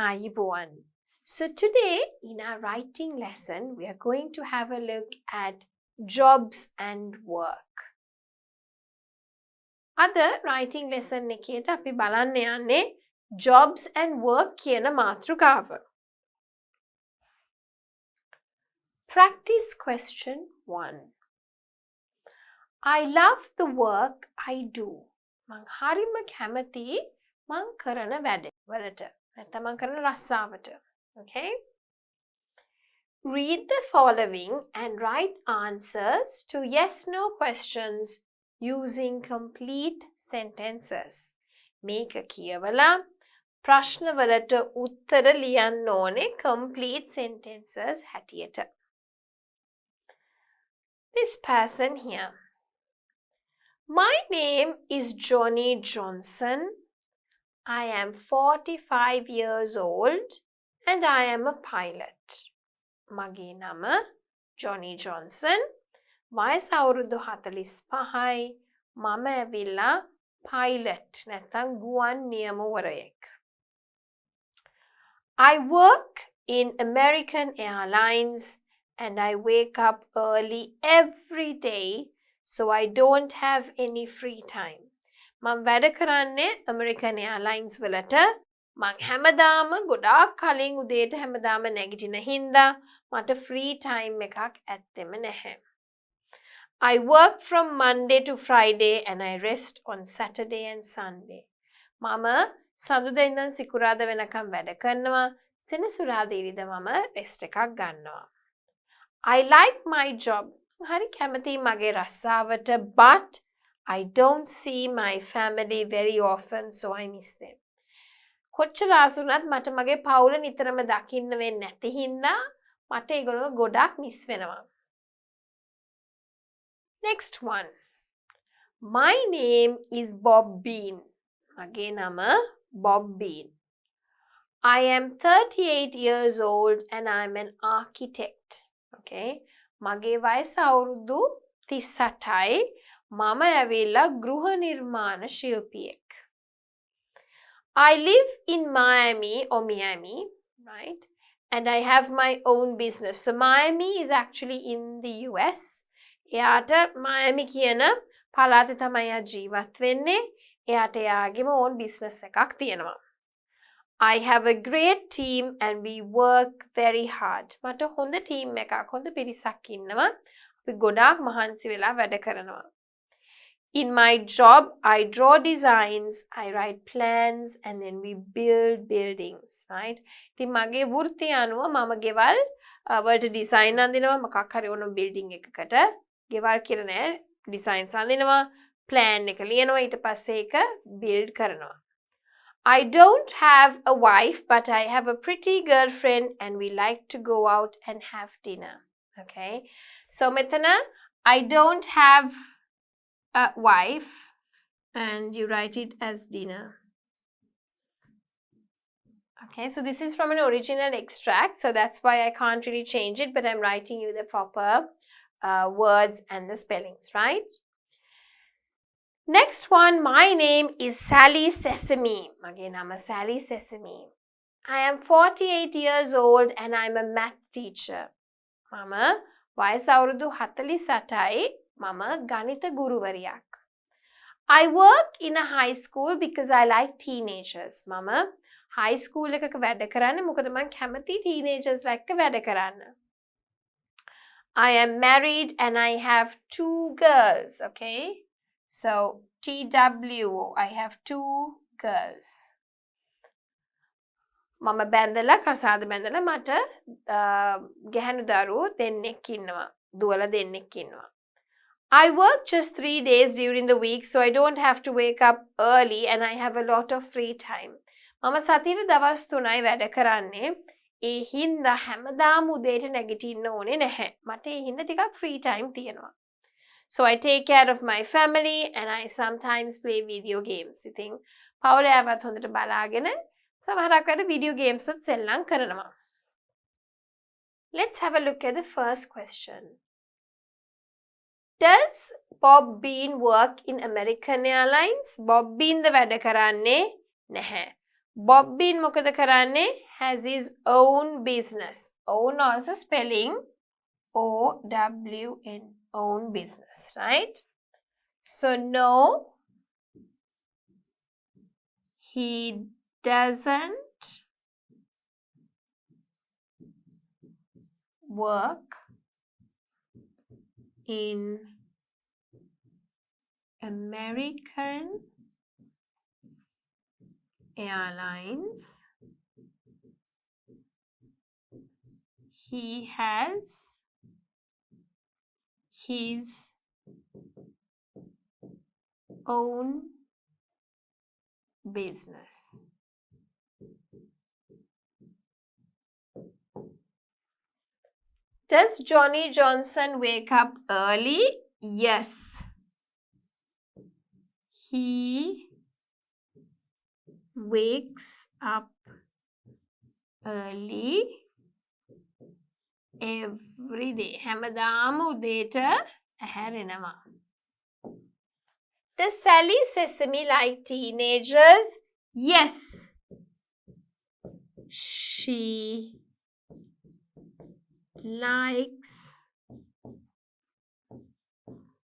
Ayubowan. So today in our writing lesson, we are going to have a look at jobs and work. Other writing lesson එකේට අපි බලන්න යන්නේ jobs and work කියන මාතෘකාව. Practice question 1. I love the work I do. මං හරිම කැමති මං කරන වැඩ වලට. නැත්නම් මං කරන රස්සාවට. Okay? Read the following and write answers to yes/no questions using complete sentences. මේක කියවලා ප්‍රශ්න වලට උත්තර ලියන්න ඕනේ complete sentences හැටියට. This person here. My name is Johnny Johnson. I am 45 years old and I am a pilot. මගේ නම Johnny Johnson. වයස අවුරුදු 45යි. මම ඇවිල්ලා pilot නැත්නම් ගුවන් නියමුවරයෙක්. I work in American Airlines and I wake up early every day so I don't have any free time. මම වැඩ කරන්නේ American Airlines වලට. මං හැමදාම ගොඩාක් කලින් උදේට හැමදාම නැගිටින හින්දා මට free time එකක් ඇත්තෙම නැහැ. I work from Monday to Friday and I rest on Saturday and Sunday. මම සඳුදා ඉඳන් සිකුරාදා වෙනකම් වැඩ කරනවා. සෙනසුරාදා ඉරිදා මම rest එකක් ගන්නවා. I like my job. හරි කැමතියි මගේ රස්සාවට, but I don't see my family very often, so I miss them. කොච්චර ආසුණත් මට මගේ පවුල නිතරම දකින්න වෙන්නේ නැති හින්දා මට ඒගොල්ලෝ ගොඩක් මිස් වෙනවා. Next one. My name is Bob Bean. මගේ නම Bob Bean. I am 38 years old and I'm an architect. Okay. මගේ වයස අවුරුදු 38යි. මම ඇවිල්ලා ගෘහ නිර්මාණ ශිල්පියෙක්. I live in Miami, right? And I have my own business. So Miami is actually in the US. එයාට Miami කියන පළාතේ තමයි එයා ජීවත් වෙන්නේ. එයාට එයාගේම own business එකක් තියෙනවා. I have a great team and we work very hard. මට හොඳ team එකක්, හොඳ පිරිසක් ඉන්නවා. අපි ගොඩාක් මහන්සි වෙලා වැඩ කරනවා. In my job, I draw designs, I write plans, and then we build buildings, right? ඉතින් මගේ වෘත්තිය අනුව මම ගෙවල් වලට ඩිසයින් අඳිනවා, මොකක් හරි ඕන බිල්ඩින් එකකට ගෙවල් කියලා නෑ, ඩිසයින්ස් අඳිනවා, ප්ලෑන් එක ලියනවා, ඊට පස්සේ ඒක බිල්ඩ් කරනවා. I don't have a wife, but I have a pretty girlfriend and we like to go out and have dinner. Okay? So metana, I don't have a wife and you write it as dinner. Okay, so this is from an original extract, so that's why I can't really change it, but I'm writing you the proper words and the spellings, right? Next one, my name is Sally Sesame. Mage nama Sally Sesame. I am 48 years old and I'm a math teacher. Mama වයස අවුරුදු 48යි. මම ගණිත ගුරුවරියක්. I work in a high school because I like teenagers. මම high school එකක වැඩ කරන්නේ මොකද මම කැමති teenagers එක්ක වැඩ කරන්න. I am married and I have 2 girls, okay? So TW, I have 2 girls. මම බැඳලා කසාද බැඳලා මට ගැහණු දරුවෝ දෙන්නෙක් ඉන්නවා. දුවලා දෙන්නෙක් ඉන්නවා. I work just 3 days during the week so I don't have to wake up early and I have a lot of free time. මම සතියේ දවස් 3යි වැඩ කරන්නේ. ඒ හින්දා හැමදාම උදේට නැගිටින්න ඕනේ නැහැ. මට ඒ හින්දා ටිකක් free time තියෙනවා. So I take care of my family and I sometimes play video games. ඉතින් පවුලේ ආවත් හොඳට බලාගෙන සමහරක් වෙලාවට video games උත් සෙල්ලම් කරනවා. Let's have a look at the first question. Does Bob Bean work in American Airlines? Bob Bean ද වැඩ කරන්නේ නැහැ. Bob Bean මොකද කරන්නේ? Has his own business. Own also spelling O-W-N. Own business, right? So no, he doesn't work in American Airlines. He has his own business. Does Johnny Johnson wake up early? Yes. He wakes up early every day. හැමදාම උදේට ඇහැරෙනවා. Does Sally Sesame like teenagers? Yes. She likes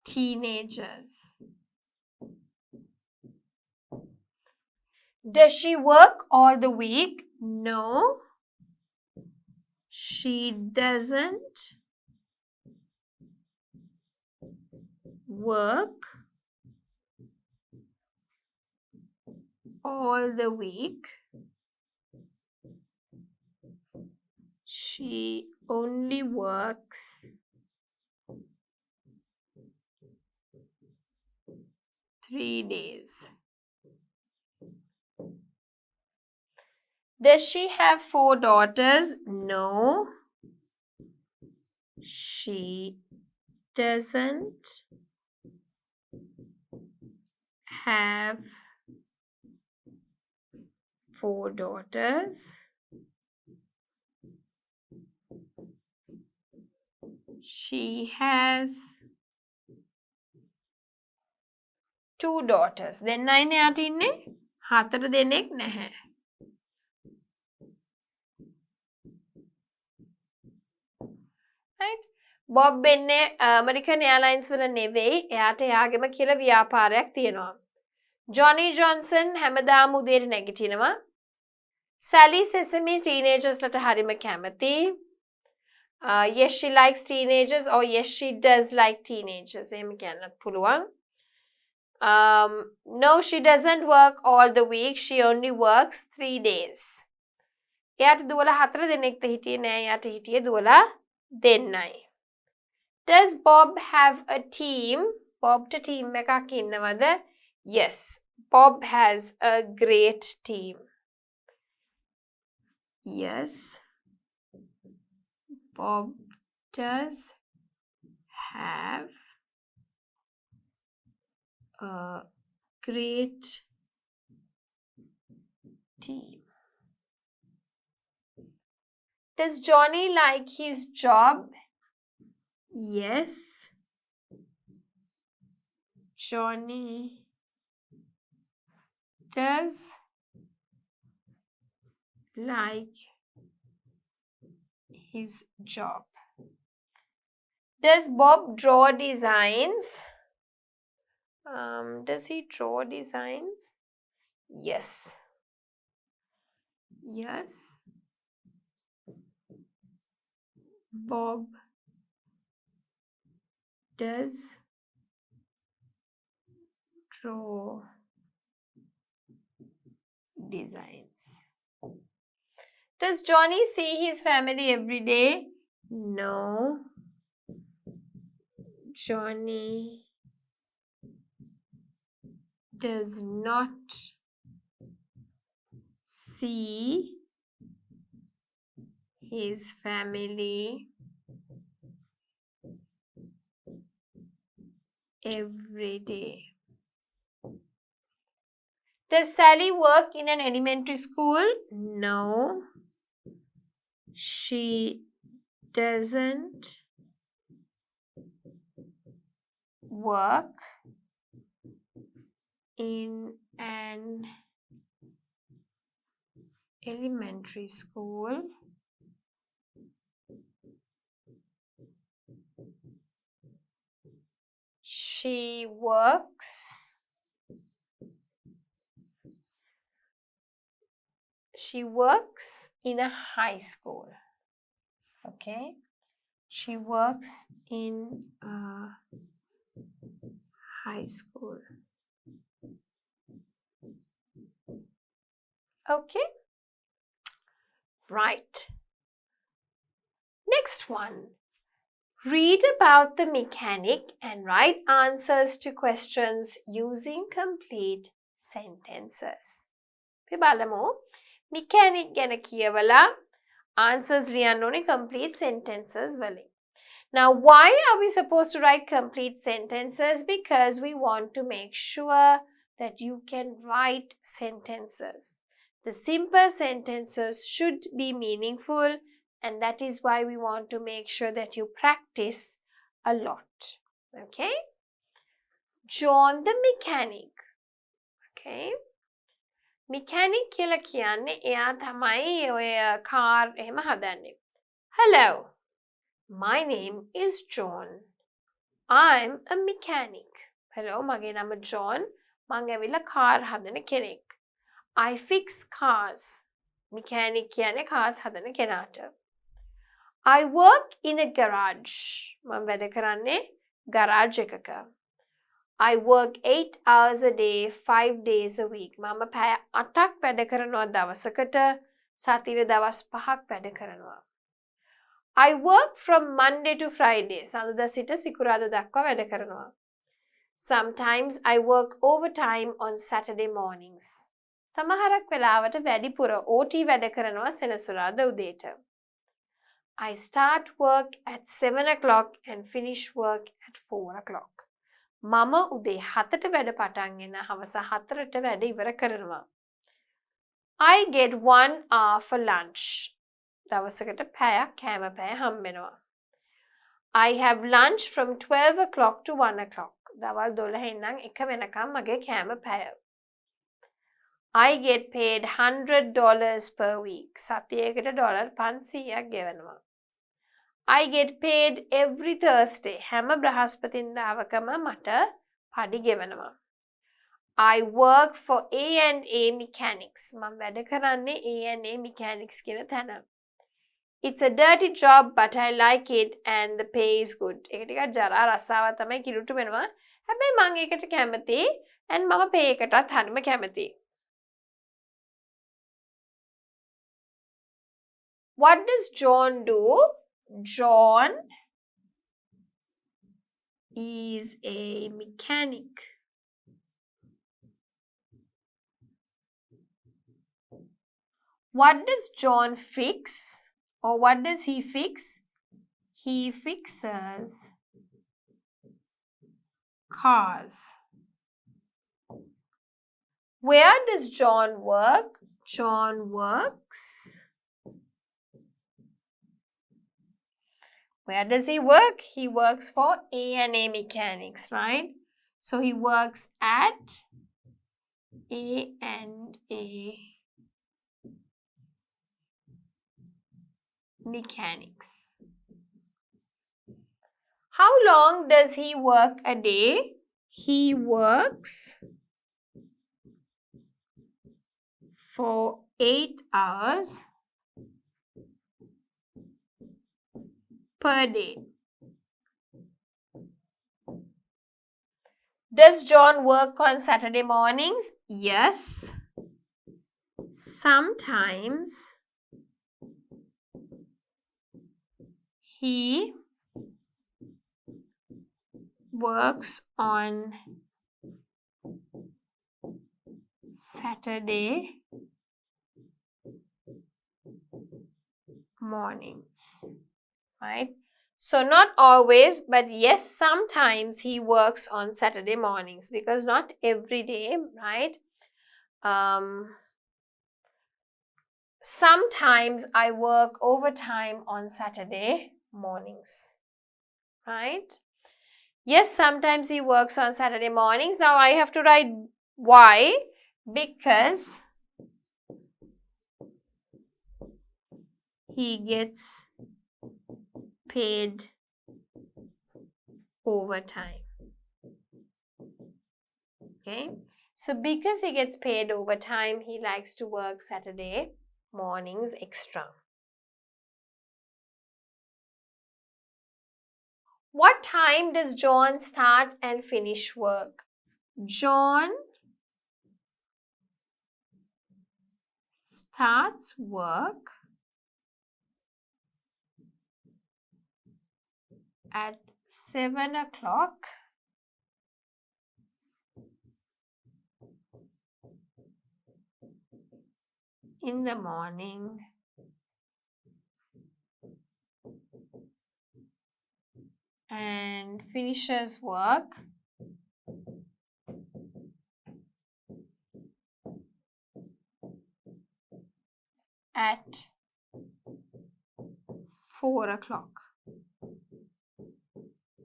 teenagers. Does she work all the week? No. She doesn't work all the week. She only works 3 days. Does she have 4 daughters? No. She doesn't have 4 daughters. She has 2 daughters. දෙන්නයිනේ යාට ඉන්නේ. 4 දෙනෙක් නැහැ. Right? Bob වෙන්නේ American Airlines වල නෙවෙයි. එයාට එයාගෙම කියලා ව්‍යාපාරයක් තියෙනවා. Johnny Johnson හැමදාම උදේට නැගිටිනවා. Sally Sesame teenagers ලට හරිම කැමති. Yes, she likes teenagers, or yes, she does like teenagers. එහෙම කියන්නත් පුළුවන්. No, she doesn't work all the week. She only works 3 days. එයාට දුවලා 4 දෙනෙක්ද හිටියේ නෑ. එයාට හිටියේ දුවලා දෙන්නයි. Does Bob have a team? Bobට team එකක් ඉන්නවද? Yes, Bob has a great team. Yes, Bob does have a great team. Does Johnny like his job? Yes. Johnny does like his job. Does Bob draw designs? Does he draw designs? Yes. Yes. Bob does draw designs. Does Johnny see his family every day? No. Johnny does not see his family every day. Does Sally work in an elementary school? No. She doesn't work in an elementary school. She works in a high school. Okay? She works in a high school. Okay? Right. Next one. Read about the mechanic and write answers to questions using complete sentences. අපි බලමු mechanic ගැන කියවලා answers ලියන්න ඕනේ complete sentences වලින්. Now, why are we supposed to write complete sentences? Because we want to make sure that you can write sentences. The simple sentences should be meaningful, and that is why we want to make sure that you practice a lot. Okay? John the mechanic. Okay? Mechanic කියලා කියන්නේ එයා තමයි ඔය car එහෙම හදන්නේ. Hello. My name is John. I'm a mechanic. Hello, මගේ නම John. මං ඇවිල්ලා car හදන කෙනෙක්. I fix cars. Mechanic කියන්නේ cars හදන කෙනාට. I work in a garage. මම වැඩ කරන්නේ garage එකක. I work 8 hours a day, 5 days a week. මම පැය 8ක් වැඩ කරනවා දවසකට. සතියේ දවස් 5ක් වැඩ කරනවා. I work from Monday to Friday. සඳුදා සිට සිකුරාදා දක්වා වැඩ කරනවා. Sometimes I work overtime on Saturday mornings. සමහරක් වෙලාවට වැඩිපුර OT වැඩ කරනවා සෙනසුරාදා උදේට. I start work at 7 o'clock and finish work at 4 o'clock. මම උදේ 7ට වැඩ පටන් ගෙන හවස 4ට වැඩ ඉවර කරනවා. I get 1 hour for lunch. දවසකට පැයක් කෑම පැය හම්බෙනවා. I have lunch from 12 o'clock to 1 o'clock. දවල් 12 ඉඳන් 1 වෙනකම් මගේ කෑම පැය. I get paid $100 per week. සතියකට ඩොලර් 500ක් ගෙවනවා. I get paid every Thursday. හැම බ්‍රහස්පතින්දාවකම මට පඩි ගෙවනවා. I work for A&A Mechanics. මම වැඩ කරන්නේ A&A Mechanics කියන තැන. It's a dirty job, but I like it and the pay is good. ඒක ටිකක් ජරා රස්සාවක් තමයි කිලුට වෙනවා. හැබැයි මම ඒකට කැමතියි and මම pay එකටත් හරිම කැමතියි. What does John do? John is a mechanic. What does John fix? Or what does he fix? He fixes cars. Where does John work? John works. Where does he work? He works for A&A Mechanics, right? So he works at A&A Mechanics. How long does he work a day? He works for 8 hours per day. Does John work on Saturday mornings? Yes. Sometimes he works on Saturday mornings, right? So not always, but yes, sometimes he works on Saturday mornings because not every day, right? Sometimes I work overtime on Saturday mornings, right? Yes, sometimes he works on Saturday mornings. Now I have to write why, because he gets paid overtime. Okay, so because he gets paid overtime, he likes to work Saturday mornings extra. What time does John start and finish work? John starts work at 7 o'clock in the morning and finishes work at 4 o'clock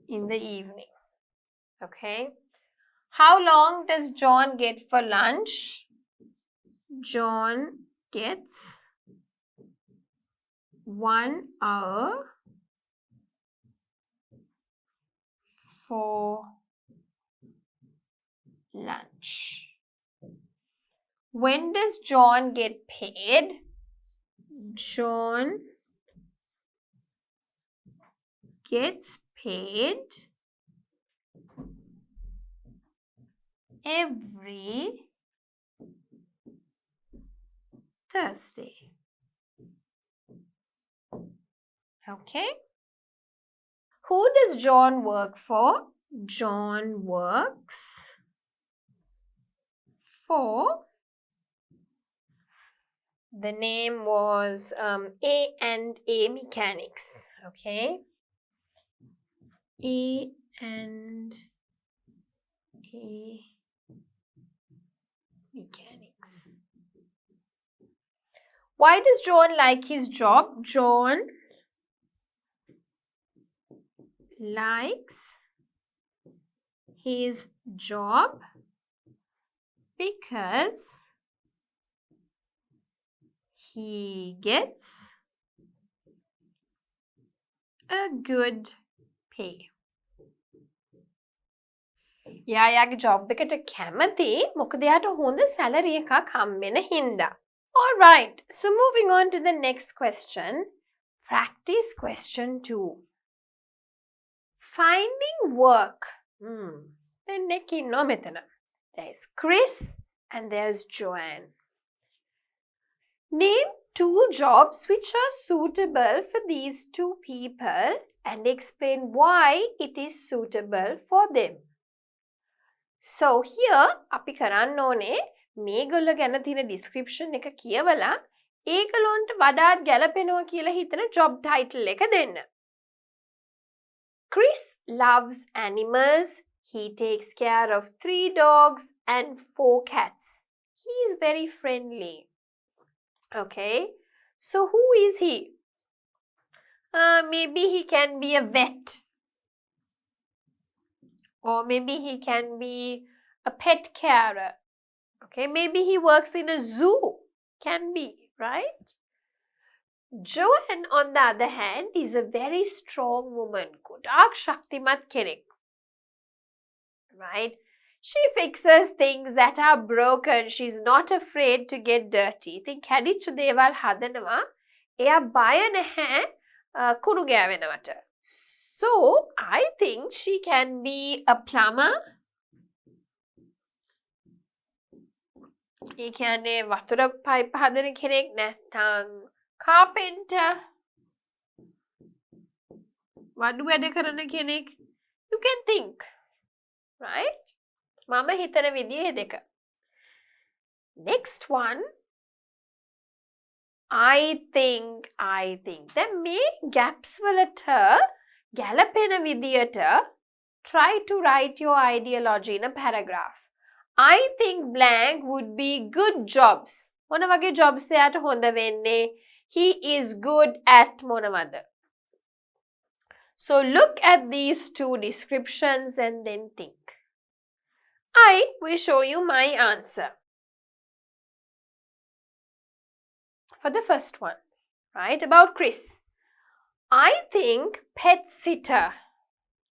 in the evening. Okay. How long does John get for lunch? John gets 1 hour for lunch. When does John get paid? John gets paid every Thursday. Okay. Who does John work for? John works for, the name was A&A Mechanics. Okay. A&A Mechanics. Why does John like his job? John likes his job because he gets a good pay. යායාගේ job එකට කැමති මොකද එයාට හොඳ salary එකක් හම්බෙන හින්දා. All right, so moving on to the next question. Practice question 2. Finding work. දෙන්නෙක් ඉන්නවා මෙතන. There's Chris and there's Joanne. Name 2 jobs which are suitable for these 2 people and explain why it is suitable for them. So here අපි කරන්න ඕනේ මේගොල්ලෝ ගැන තියෙන description එක කියවලා ඒගොල්ලන්ට වඩාත් ගැලපෙනවා කියලා හිතන job title එක දෙන්න. Chris loves animals. He takes care of 3 dogs and 4 cats. He is very friendly. Okay, so who is he? Maybe he can be a vet. Or maybe he can be a pet carer. Okay, maybe he works in a zoo. Can be, right? Joanne, on the other hand, is a very strong woman. Godak Shaktimat kenek. Right? She fixes things that are broken. She's not afraid to get dirty. Think කැඩිච්ච දේවල් හදනවා. එයා බය නැහැ කුණු ගෑවෙනවට. So, I think she can be a plumber. ඒ කියන්නේ වතුර pipe හදන කෙනෙක් නැත්නම් carpenter. වඩු වැඩ කරන කෙනෙක්. You can think. Right? මම හිතන විදිය දෙක. Next one. I think. දැන් මේ gaps වලට ගැලපෙන විදියට try to write your ideology in a paragraph. I think blank would be good jobs. මොන වගේ jobs එයාට හොඳ වෙන්නේ? He is good at මොනවද? So look at these 2 descriptions and then think. I will show you my answer. For the first one, right? About Chris. I think pet sitter,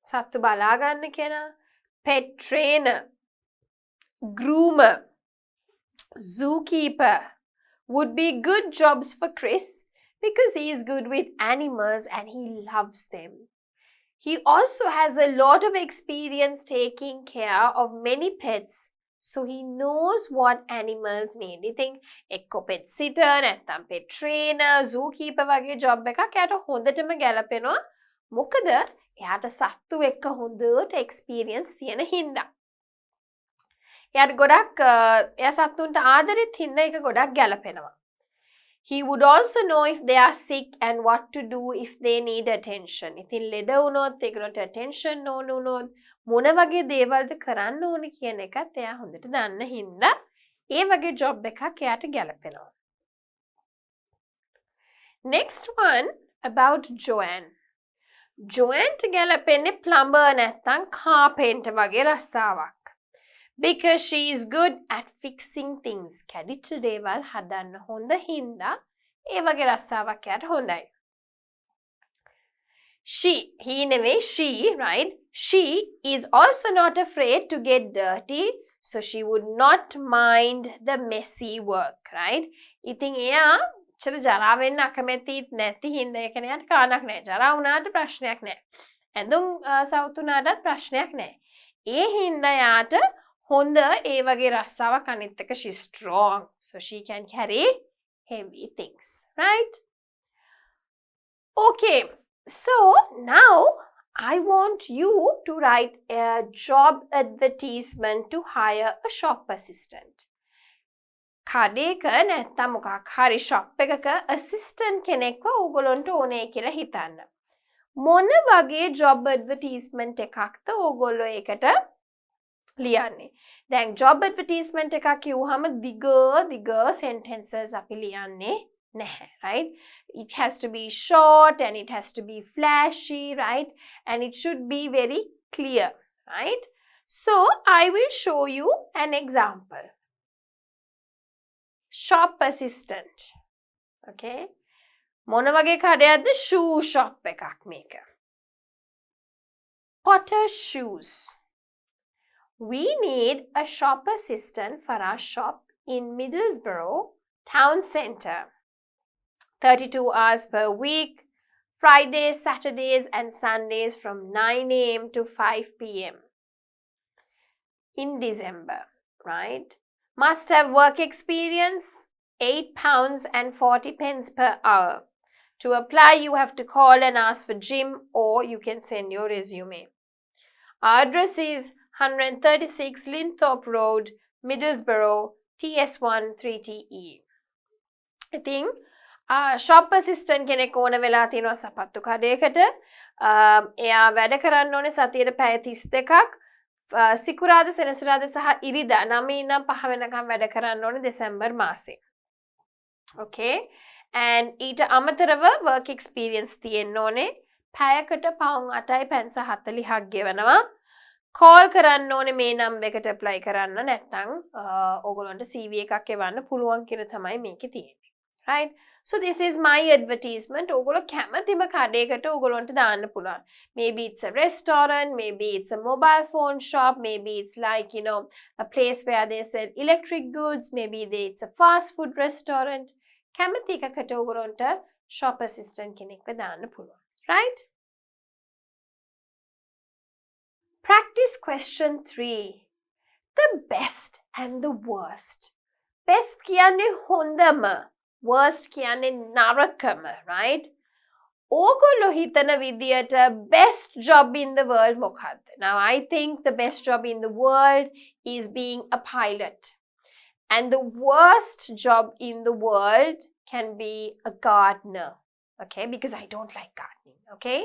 සත්තු බලා ගන්න කෙනා, pet trainer, groomer, zookeeper would be good jobs for Chris because he is good with animals and he loves them. He also has a lot of experience taking care of many pets, so he knows what animals need. ඉතින් එක්ක pet sitter නැත්නම් pet trainer, zookeeper වගේ job එකක් එයාට හොඳටම ගැලපෙනවා. මොකද එයාට සත්තු එක්ක හොඳට experience තියෙන හින්දා. එයාට ගොඩක් එයා සත්තුන්ට ආදරෙත් හින්දා ඒක ගොඩක් ගැලපෙනවා. He would also know if they are sick and what to do if they need attention. ඉතින් ලෙඩ වුණොත් ඒගොල්ලන්ට attention ඕන වුණොත් මොන වගේ දේවල්ද කරන්න ඕනේ කියන එකත් එයා හොඳට දන්න හින්දා ඒ වගේ job එකක් එයාට ගැලපෙනවා. Next one about Joanne. Joanneට ගැලපෙන්නේ plumber නැත්නම් carpenter වගේ රස්සාවක්. Because she is good at fixing things. කැඩිච්ච දේවල් හදන්න හොඳ හින්දා ඒ වගේ රස්සාවක් එයාට හොඳයි. He නෙවෙයි she, right? She is also not afraid to get dirty, so she would not mind the messy work, right? ඉතින් එයා චර ජරා වෙන්න අකමැතිත් නැති හින්දා ඒ කියන්නේ එයාට කාණක් නැහැ. ජරා වුණාට ප්‍රශ්නයක් නැහැ. ඇඳුම් සවුතුනාටත් ප්‍රශ්නයක් නැහැ. ඒ හින්දා එයාට Honda ඒ වගේ රස්සාවක් අනිත් එක she's strong, so she can carry heavy things, right? Okay, so now I want you to write a job advertisement to hire a shop assistant. කඩේක නැත්නම් මොකක් හරි shop එකක assistant කෙනෙක්ව ඕගොල්ලන්ට ඕනේ කියලා හිතන්න. මොන වගේ job advertisement එකක්ද ඕගොල්ලෝ ඒකට ලියන්නේ. දැන් job advertisement එකක් කිව්වහම දිග sentences අපි ලියන්නේ නැහැ, right? It has to be short and it has to be flashy, right? And it should be very clear, right? So I will show you an example. Shop assistant. Okay? මොන වගේ කඩයක්ද? shoe shop එකක් මේක. Potter shoes. We need a shop assistant for our shop in Middlesbrough town centre. 32 hours per week, Fridays, Saturdays and Sundays from 9 a.m. to 5 p.m. in December, right? Must have work experience, £8.40 per hour. To apply, you have to call and ask for Jim, or you can send your resume. Our address is 136 Linthorpe Road, Middlesbrough, TS1 3TE. ඉතින් shop assistant කෙනෙක් ඕන වෙලා තියෙනවා සපත්තු කඩේකට. එයා වැඩ කරන්න ඕනේ සතියේ පැය 32ක්. සිකුරාදා සෙනසුරාදා සහ ඉරිදා 9 ඉඳන් 5 වෙනකම් වැඩ කරන්න ඕනේ දෙසැම්බර් මාසේ. Okay? And ඊට අමතරව work experience තියෙන්න ඕනේ. පැයකට පවුම් 8යි පෙන්ස 40ක් ගෙවනවා. Call කරන්න ඕනේ මේ නම්බර් එකට apply කරන්න නැත්නම් ඕගොල්ලන්ට CV එකක් එවන්න පුළුවන් කියලා තමයි මේකේ තියෙන්නේ. Right? So this is my advertisement. ඕගොල්ලෝ කැමතිම කඩේකට ඕගොල්ලන්ට දාන්න පුළුවන්. Maybe it's a restaurant, maybe it's a mobile phone shop, maybe it's like, you know, a place where they sell electric goods, maybe it's a fast food restaurant. කැමති එකකට ඕගොල්ලන්ට shop assistant කෙනෙක්ව දාන්න පුළුවන්. Right? Practice question 3. The best and the worst. Best කියන්නේ හොඳම, worst කියන්නේ නරකම, right? ඕගොල්ලෝ හිතන විදියට best job in the world මොකක්ද? Now I think the best job in the world is being a pilot. And the worst job in the world can be a gardener. Okay? Because I don't like gardening. Okay?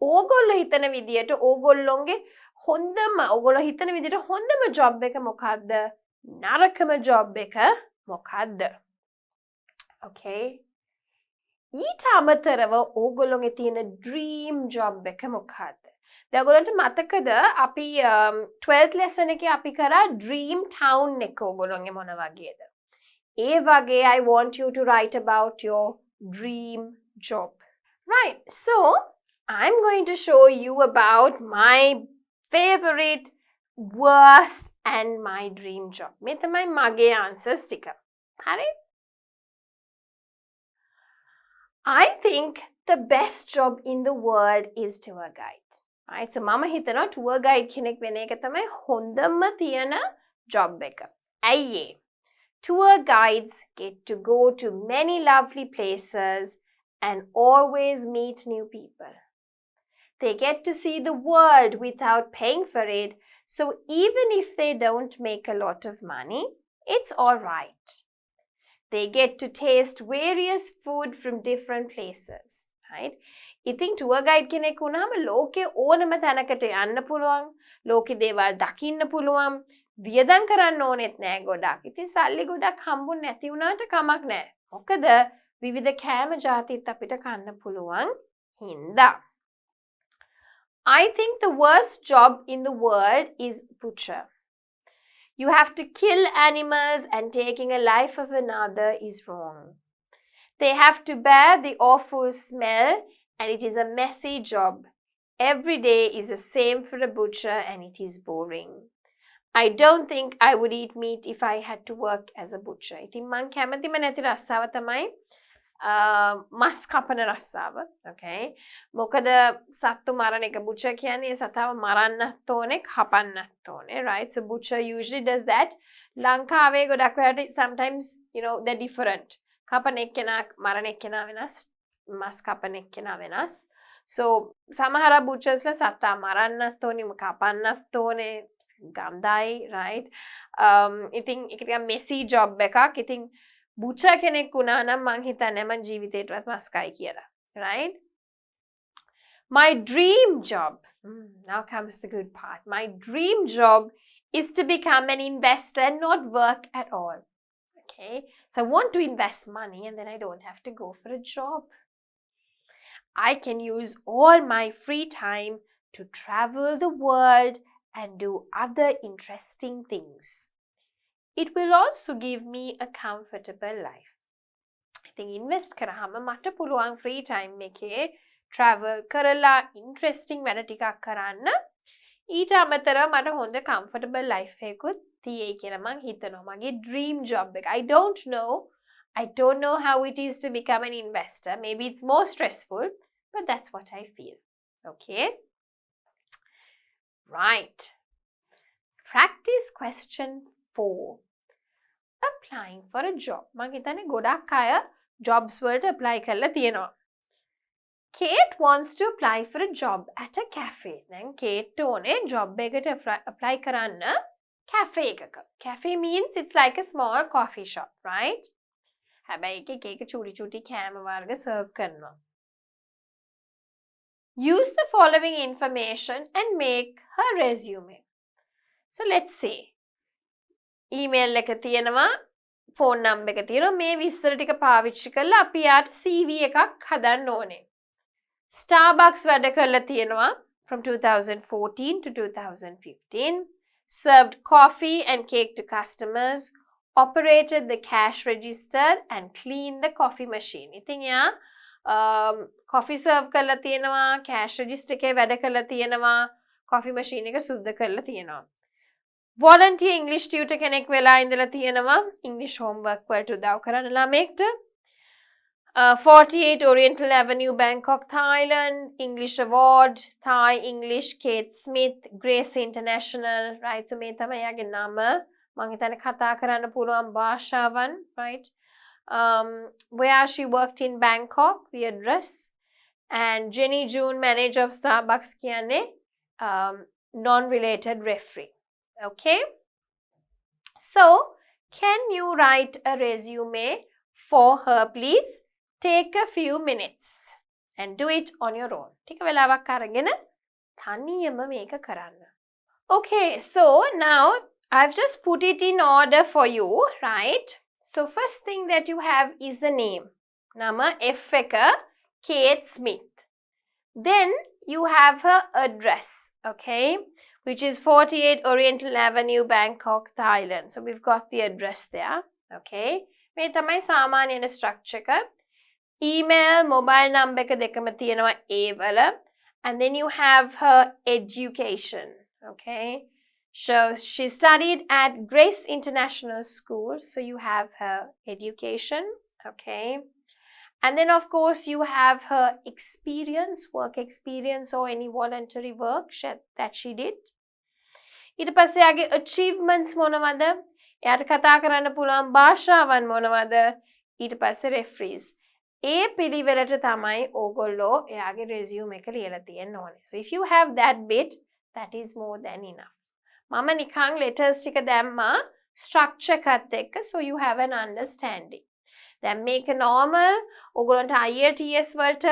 ඕගොල්ලෝ හිතන විදියට ඕගොල්ලොන්ගේ ඕගොල්ලෝ හිතන විදියට හොඳම job එක මොකක්ද? නරකම job එක මොකක්ද? Okay? ඊට අමතරව ඕගොල්ලොන්ගේ තියෙන dream job එක මොකක්ද? දැන් ඔයගොල්ලන්ට මතකද අපි 12th lesson එකේ අපි කරා dream town එක ඕගොල්ලොන්ගේ මොන වගේද? ඒ වගේ I want you to write about your dream job. Right, so I'm going to show you about my favorite, worst and my dream job. මේ තමයි මගේ answers ටික. හරි? I think the best job in the world is tour guide. Right, so මම හිතනවා tour guide කෙනෙක් වෙන එක තමයි හොඳම තියෙන job එක. ඇයි ඒ? Tour guides get to go to many lovely places and always meet new people. They get to see the world without paying for it, so even if they don't make a lot of money, it's all right. They get to taste various food from different places, right? ඉතින් tour guide කෙනෙක් වුණාම ලෝකේ ඕනම තැනකට යන්න පුළුවන්, ලෝකේ දේවල් දකින්න පුළුවන්, වියදම් කරන්න ඕනෙත් නෑ ගොඩක්. ඉතින් සල්ලි ගොඩක් හම්බුනේ නැති වුණාට කමක් නෑ. මොකද විවිධ කෑම ජාතිත් අපිට කන්න පුළුවන් හින්දා. I think the worst job in the world is butcher. You have to kill animals and taking a life of another is wrong. They have to bear the awful smell and it is a messy job. Every day is the same for a butcher and it is boring. I don't think I would eat meat if I had to work as a butcher. ඉතින් මං කැමතිම නැති රස්සාව තමයි මස් කපන රස්සාව. Okay? මොකද සත්තු මරණ එක butcher කියන්නේ සතාව මරන්නත් ඕනේ කපන්නත් ඕනේ. Right? So butcher usually does that. ලංකාවේ ගොඩක් වෙලාවට sometimes they're different. කපන එක්කෙනා මරණ එක්කෙනා වෙනස්. මස් කපන එක්කෙනා වෙනස්. So සමහර butchersලා සතා මරන්නත් ඕනේ කපන්නත් ඕනේ ගන්ධයි. Right? ඉතින් ඒක ටිකක් messy job එකක්. ඉතින් butcher කෙනෙක් වුණා නම් මං හිතන්නේ මං ජීවිතේටවත් මස් කයි කියලා. Right? My dream job. Now comes the good part. My dream job is to become an investor and not work at all. Okay? So I want to invest money and then I don't have to go for a job. I can use all my free time to travel the world and do other interesting things. It will also give me a comfortable life. I think invest කරාම මට පුළුවන් free time එකේ travel කරලා interesting වැඩ ටිකක් කරන්න. ඊට අමතරව මට හොඳ comfortable life එකකුත් තියෙයි කියලා මං හිතනවා. මගේ dream job එක. I don't know how it is to become an investor. Maybe it's more stressful, but that's what I feel. Okay? Right. Practice question 4. Applying for a job. මං හිතන්නේ ගොඩක් අය jobs වලට apply කරලා තියෙනවා. Kate wants to apply for a job at a cafe. දැන් Kate ඕනේ job එකට apply කරන්න cafe එකක. Cafe means it's like a small coffee shop, right? හැබැයි එකක චූටි චූටි කෑම වර්ග serve කරනවා. Use the following information and make her resume. So let's see. Email එක තියෙනවා, ෆෝන් නම්බර් එක තියෙනවා. මේ විස්තර ටික පාවිච්චි කරලා අපි යාට CV එකක් හදන්න ඕනේ. Starbucks වැඩ කරලා තියෙනවා from 2014 to 2015. Served coffee and cake to customers. Operated the cash register and cleaned the coffee machine. ඉතින් යා coffee serve කරලා තියෙනවා, cash register එකේ වැඩ කරලා තියෙනවා, coffee machine එක සුද්ධ කරලා තියෙනවා. Volunteer English tutor කෙනෙක් වෙලා ඉඳලා තියෙනවා English homework වලට උදව් කරන ළමෙක්ට. 48 Oriental Avenue, Bangkok, Thailand. English Award, Thai English, Kate Smith, Grace International. Right, so මේ තමයි යාගේ නම. මං හිතන්නේ කතා කරන්න පුළුවන් භාෂාවන්. Right, where she worked in Bangkok, the address. And Jenny June, manager of Starbucks කියන්නේ non-related referee. Okay, so can you write a resume for her, please? Take a few minutes and do it on your own. ටික වෙලාවක් අරගෙන තනියම මේක කරන්න. Okay, so now I've just put it in order for you, right? So first thing that you have is the name. නම F එක Kate Smith. Then you have her address, okay, which is 48 Oriental Avenue, Bangkok, Thailand. So we've got the address there, okay. මේ තමයි සාමාන්‍ය structure එක. email, mobile number එක දෙකම තියෙනවා A වල. And then you have her education. Okay. So she studied at Grace International School. So you have her education. Okay. And then of course you have her experience, work experience or any voluntary work that she did. ඊට පස්සේ යාගේ achievements මොනවද? එයාට කතා කරන්න පුළුවන් භාෂාවන් මොනවද? ඊට පස්සේ referees. ඒ පිළිවෙලට තමයි ඕගොල්ලෝ එයාගේ resume එක ලියලා තියෙන්න ඕනේ. So if you have that bit, that is more than enough. මම නිකන් letters ටික දැම්මා structure එකත් එක්ක, so you have an understanding. දැන් මේක normal ඕගොල්ලන්ට IELTS වලට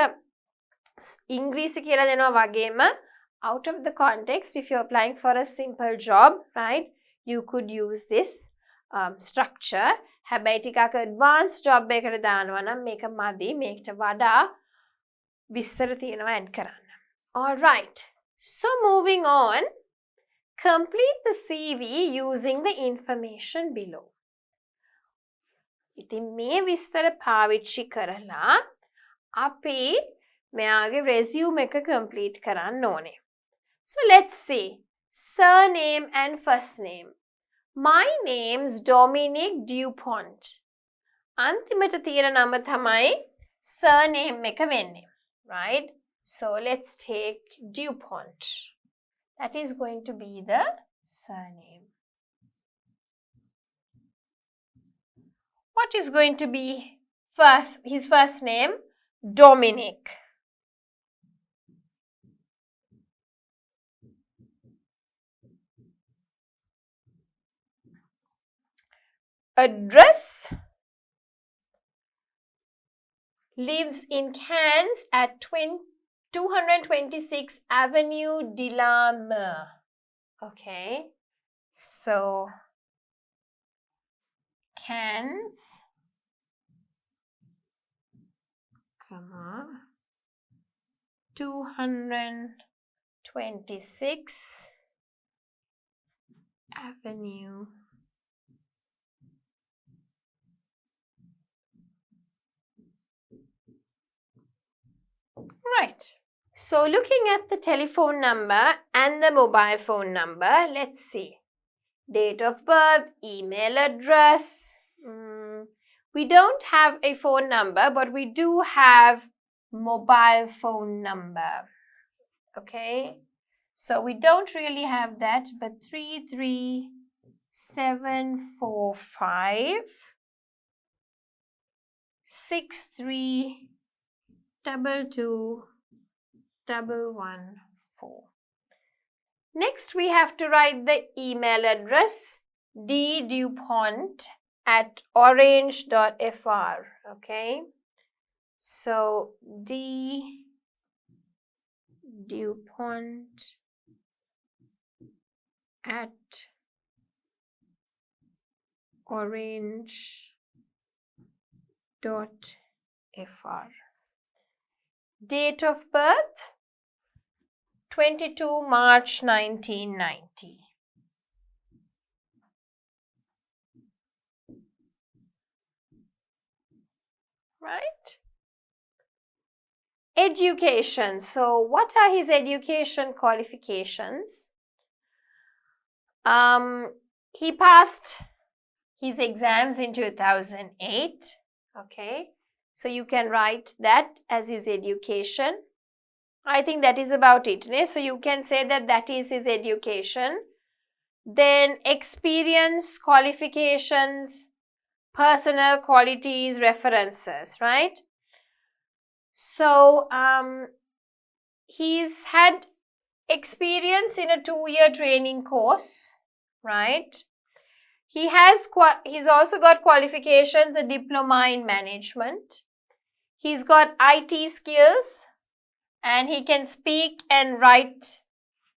ඉංග්‍රීසි කියලා දෙනවා වගේම out of the context, if you're applying for a simple job, right, you could use this structure. හැබැයි ටිකක් advanced job එකකට දානවා නම් මේක මදි, මේකට වඩා විස්තර තියෙනවා add කරන්න. All right. So moving on, complete the CV using the information below. ඉතින් මේ විස්තර පාවිච්චි කරලා අපි මෙයාගේ resume එක complete කරන්න ඕනේ. So let's see. Surname and first name. My name's Dominic DuPont. අන්තිමට තියෙන නම තමයි surname එක වෙන්නේ. Right? So let's take DuPont. That is going to be the surname. What is going to be his first name? Dominic. Address, lives in Cairns at 226 Avenue de la Mer. Okay, so Cairns, 226 Avenue Right. So looking at the telephone number and the mobile phone number, let's see. Date of birth, email address. We don't have a phone number, but we do have mobile phone number. Okay. So we don't really have that, but 33745 63221114. Next, we have to write the email address ddupont@orange.fr. Okay, so ddupont@orange.fr. Date of birth 22 March 1990. Right? Education. So what are his education qualifications? He passed his exams in 2008. Okay. So you can write that as his education. I think that is about it. So you can say that that is his education. Then experience, qualifications, personal qualities, references, right? So he's had experience in a 2-year training course, right? He's also got qualifications, a diploma in management. He's got IT skills and he can speak and write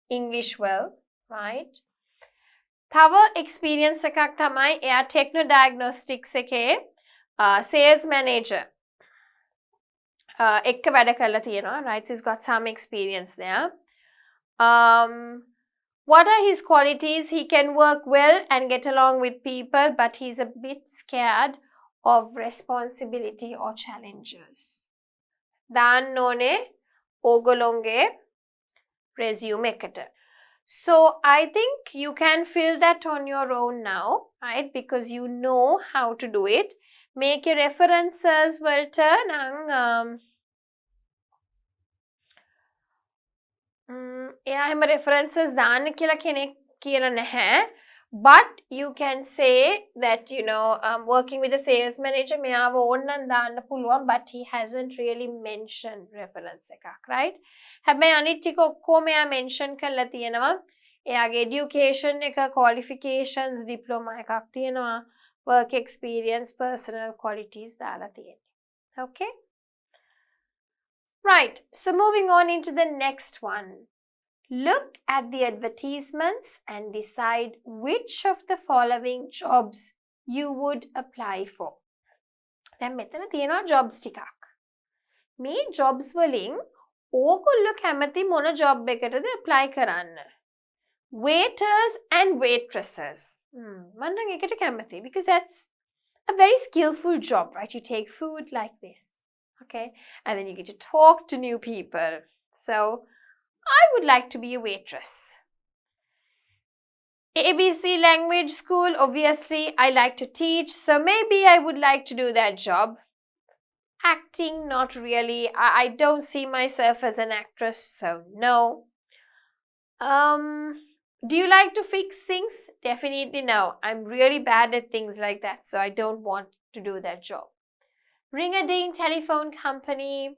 English well, right? තව experience එකක් තමයි එයා techno diagnostics එකේ sales manager එක්ක වැඩ කරලා තියෙනවා, right? So he's got some experience there. What are his qualities? He can work well and get along with people, but he's a bit scared of responsibility or challenges. දාන්න ඕනේ ඕගොල්ලොන්ගේ resume එකට. So I think you can fill that on your own now, right? Because you know how to do it. Make your references වලට නම් එයා හැම references දාන්න කියලා කෙනෙක් කියලා නැහැ. But you can say that, you know, I'm working with a sales manager, මෙයාව ඕනනම් දාන්න පුළුවන්, but he hasn't really mentioned reference එකක්, right? හැබැයි අනිත් ටික ඔක්කොම එයා mention කරලා තියෙනවා. එයාගේ education එක, qualifications, diploma එකක් තියෙනවා, work experience, personal qualities දාලා තියෙනවා. Okay? Right, so moving on into the next one. Look at the advertisements and decide which of the following jobs you would apply for. දැන් මෙතන තියෙනවා jobs ටිකක්. මේ jobs වලින් ඕගොල්ලෝ කැමති මොන job එකටද apply කරන්න? Waiters and waitresses. මම නම් ඒකට කැමති because that's a very skillful job, right? You take food like this. Okay, and then you get to talk to new people. So I would like to be a waitress. ABC language school, obviously I like to teach, so maybe I would like to do that job. Acting, not really. I don't see myself as an actress, so no. Do you like to fix things? Definitely no. I'm really bad at things like that, so I don't want to do that job. Ring-a-ding telephone company.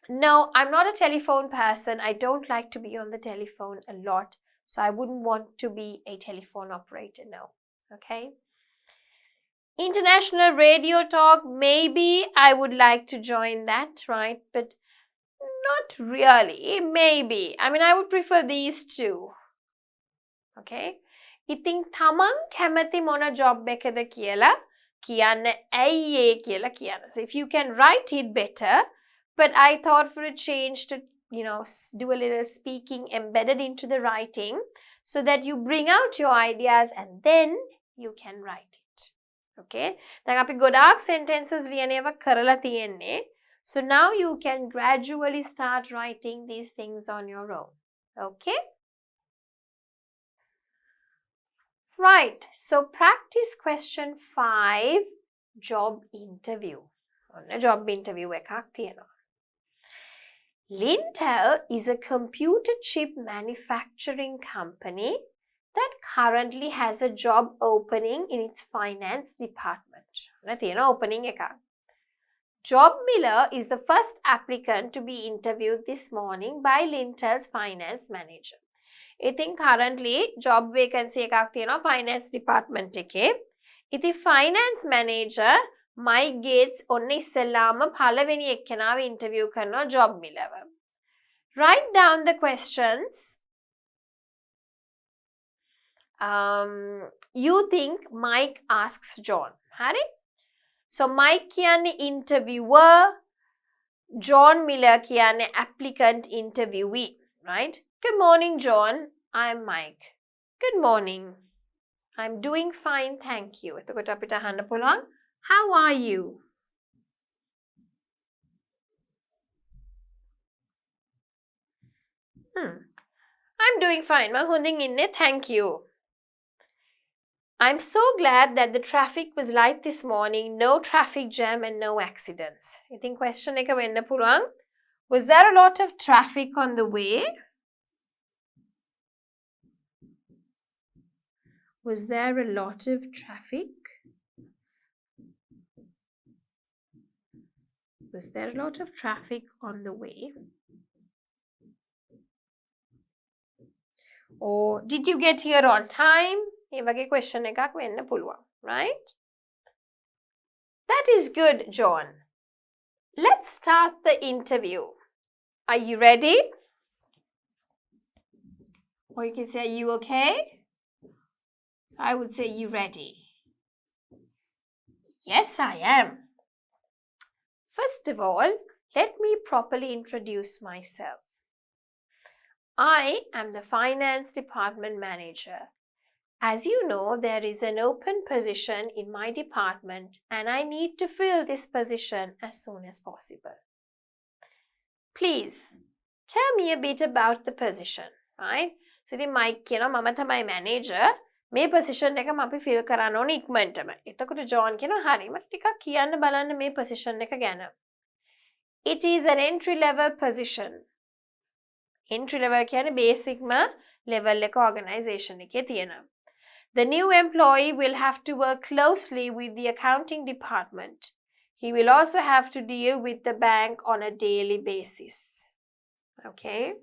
No, I'm not a telephone person. I don't like to be on the telephone a lot, so I wouldn't want to be a telephone operator, no. Okay? International radio talk, maybe I would like to join that, right? But not really, maybe. I mean, I would prefer these two. Okay? ඉතින් තමන් කැමති මොන job එකද කියලා කියන්න ඇයි ඒ කියලා කියන්න. So if you can write it better, but I thought for a change to, you know, do a little speaking embedded into the writing so that you bring out your ideas and then you can write it. Okay? දැන් අපි ගොඩාක් sentences ලියන ඒවා කරලා තියෙන්නේ. So now you can gradually start writing these things on your own. Okay? Right, so practice question 5, job interview. ඔන්න job interview එකක් තියෙනවා. Intel is a computer chip manufacturing company that currently has a job opening in its finance department. ඔන්න තියෙනවා opening එකක්. Job Miller is the first applicant to be interviewed this morning by Intel's finance manager. ඉතින් currently job vacancy එකක් තියෙනවා finance department එකේ. ඉතින් finance manager Mike Gates ඔන්න ඉස්සෙල්ලාම පළවෙනි එක්කෙනාව interview කරනවා job Millerව. Write down the questions. You think Mike asks John. හරි? So Mike කියන්නේ interviewer, John Miller කියන්නේ applicant interviewee, right? Good morning, John. I'm Mike. Good morning. I'm doing fine, thank you. එතකොට අපිට අහන්න පුළුවන්, how are you? I'm doing fine. මම හොඳින් ඉන්නේ, thank you. I'm so glad that the traffic was light this morning, no traffic jam and no accidents. ඉතින් question එක වෙන්න පුළුවන්, was there a lot of traffic on the way? Was there a lot of traffic? Was there a lot of traffic on the way? Or did you get here on time? ඒ වගේ question එකක් වෙන්න පුළුවන්, right? That is good, John. Let's start the interview. Are you ready? Or you can say, are you okay? I would say, you ready? Yes, I am. First of all, let me properly introduce myself. I am the finance department manager. As you know, there is an open position in my department and I need to fill this position as soon as possible. Please tell me a bit about the position, right? So ඉතින් Mike කියනවා මම තමයි manager මේ position එක අපි fill කරන්න ඕනේ ඉක්මනටම. එතකොට John කියනවා හරි මට ටිකක් කියන්න බලන්න මේ position එක ගැන. It is an entry level position. Entry level කියන්නේ basic level එක organization එකේ තියෙනවා. The new employee will have to work closely with the accounting department. He will also have to deal with the bank on a daily basis. Okay?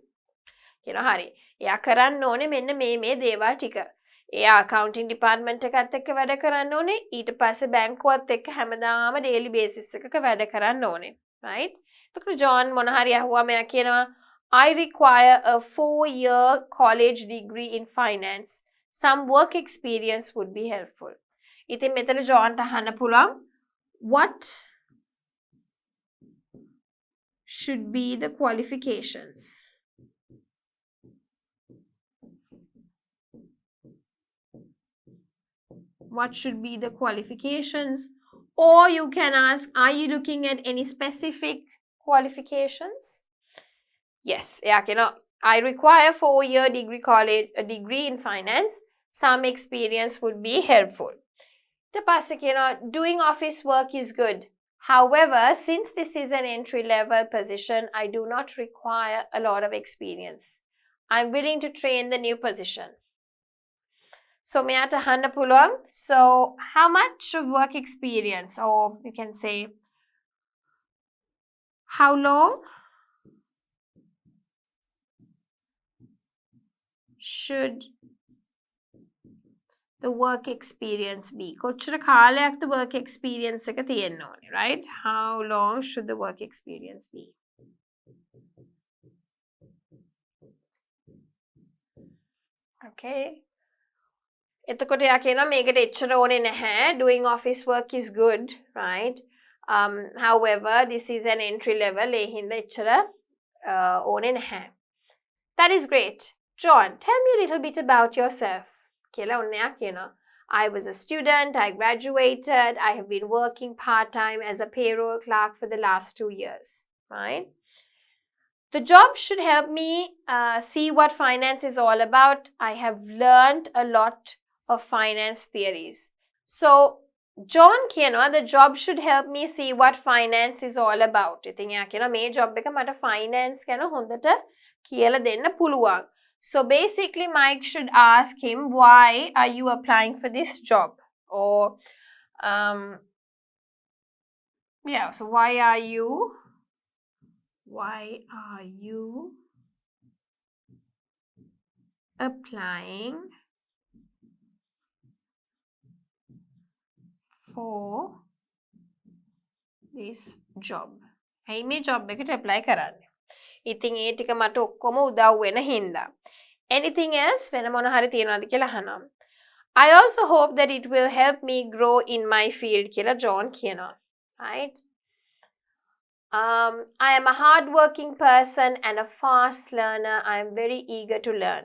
කියනවා හරි. එයා කරන්න ඕනේ මෙන්න මේ දේවල් ටික. එයා accounting department එකත් එක්ක වැඩ කරන්න ඕනේ. ඊට පස්සේ බැංකුවත් එක්ක හැමදාම daily basis එකක වැඩ කරන්න ඕනේ. Right? එතකොට John මොන හරි අහුවා මෙයා කියනවා I require a 4-year college degree in finance. Some work experience would be helpful. ඉතින් මෙතන John ට අහන්න පුළුවන් what should be the qualifications? What should be the qualifications? Or you can ask, are you looking at any specific qualifications? Yes, I require 4-year a degree in finance. Some experience would be helpful. Doing office work is good. However, since this is an entry-level position, I do not require a lot of experience. I'm willing to train the new position. So, මෙයාට අහන්න පුළුවන්. So, how much of work experience, or you can say, how long should the work experience be? කොච්චර කාලයක්ද work experience එක තියෙන්න ඕනේ, right? How long should the work experience be? Okay. එතකොට එයා කියනවා මේකට එච්චර ඕනේ නැහැ. Doing office work is good, right? However, this is an entry level. ඒ හින්දා එච්චර ඕනේ නැහැ. That is great. John, tell me a little bit about yourself. කියලා ඔන්න එයා කියනවා. I was a student, I graduated, I have been working part-time as a payroll clerk for the last 2 years, right? The job should help me see what finance is all about. I have learned a lot of finance theories. So, John කියනවා the job should help me see what finance is all about. ඉතින් එයා කියනවා මේ job එක මට finance ගැන හොඳට කියලා දෙන්න පුළුවන්. So basically Mike should ask him, why are you applying for this job? Or so why are you applying for this job? ඇයි මේ job එකට apply කරන්නේ? ඉතින් ඒ ටික මට ඔක්කොම උදව් වෙන හින්දා. Anything else? වෙන මොන හරි තියනවාද කියලා අහනවා. I also hope that it will help me grow in my field කියලා John කියනවා. Right? I am a hard-working person and a fast learner. I am very eager to learn.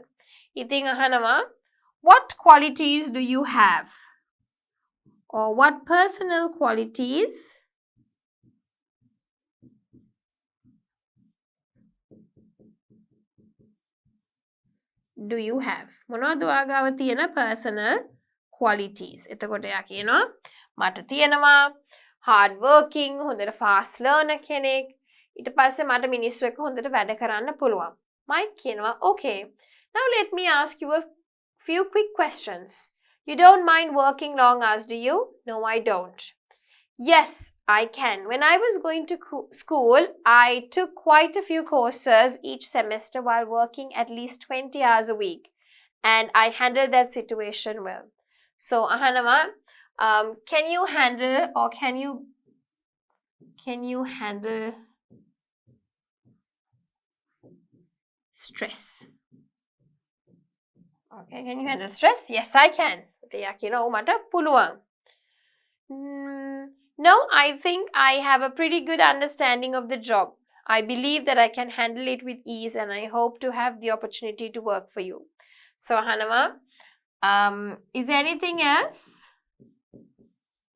ඉතින් අහනවා, what qualities do you have? Or what personal qualities do you have? මොනවද ඔයාගාව තියෙන personal qualities? එතකොට එයා කියනවා මට තියෙනවා hard working, හොඳට fast learner කෙනෙක්. ඊට පස්සේ මට මිනිස්සු එක්ක හොඳට වැඩ කරන්න පුළුවන්. Mike කියනවා okay. Now let me ask you a few quick questions. You don't mind working long hours, do you? No, I don't. Yes, I can. When I was going to school, I took quite a few courses each semester while working at least 20 hours a week. And I handled that situation well. So, Ahanama, can you handle or can you handle stress? Okay, can you handle stress? Yes, I can. No, I think I have a pretty good understanding of the job. I believe that I can handle it with ease and I hope to have the opportunity to work for you. So, Hanama, Is there anything else?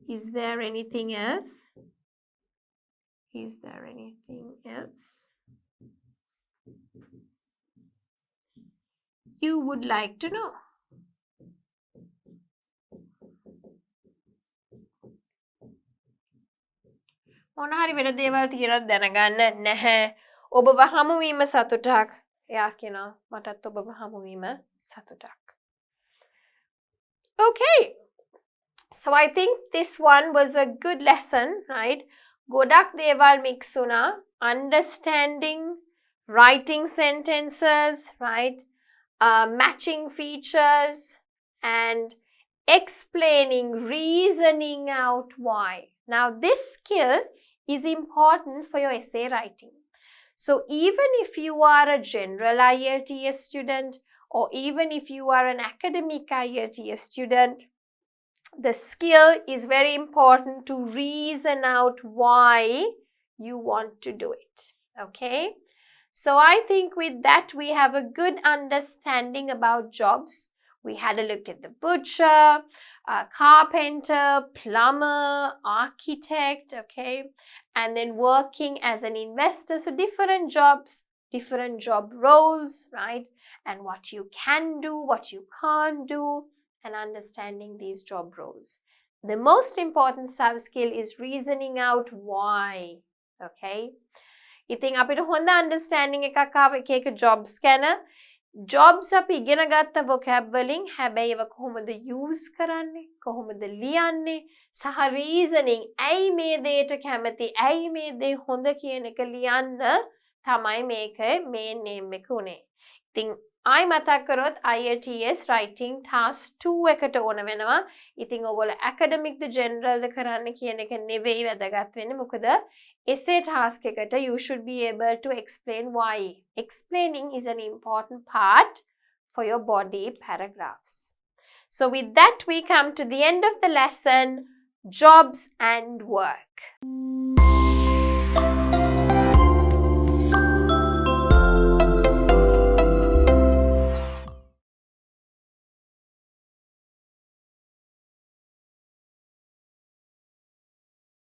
Is there anything else? Is there anything else you would like to know? මොන හරි වෙන දේවල් තියෙනවද දැනගන්න නැහැ. ඔබව හමුවීම සතුටක්. එයා කියනවා මටත් ඔබව හමුවීම සතුටක්. Okay. So I think this one was a good lesson, right? ගොඩක් දේවල් mix වුණා. Understanding, writing sentences, right? Matching features and explaining, reasoning out why. Now this skill is important for your essay writing. So even if you are a general IELTS student or even if you are an academic IELTS student, the skill is very important to reason out why you want to do it. Okay? So I think with that we have a good understanding about jobs. We had a look at the butcher, carpenter, plumber, architect, okay? And then working as an investor. So different jobs, different job roles, right? And what you can do, what you can't do, and understanding these job roles. The most important sub-skill is reasoning out why, okay? ඉතින් අපිට හොඳ understanding එකක් ආව එක එක jobs ගැන. Jobs අපි ඉගෙන ගත්ත vocab වලින් හැබැයි ඒව කොහොමද use කරන්නේ, කොහොමද ලියන්නේ සහ reasoning ඇයි මේ දේට කැමති, ඇයි මේ දේ හොඳ කියන එක ලියන්න තමයි මේක main name එක උනේ. ඉතින් I මතක් කරොත් IELTS writing task 2 එකට ඕන වෙනවා. ඉතින් ඔයගොල්ලෝ academic ද general ද කරන්න කියන එක නෙවෙයි වැදගත් වෙන්නේ. මොකද essay task එකට you should be able to explain why. Explaining is an important part for your body paragraphs. So with that we come to the end of the lesson, jobs and work.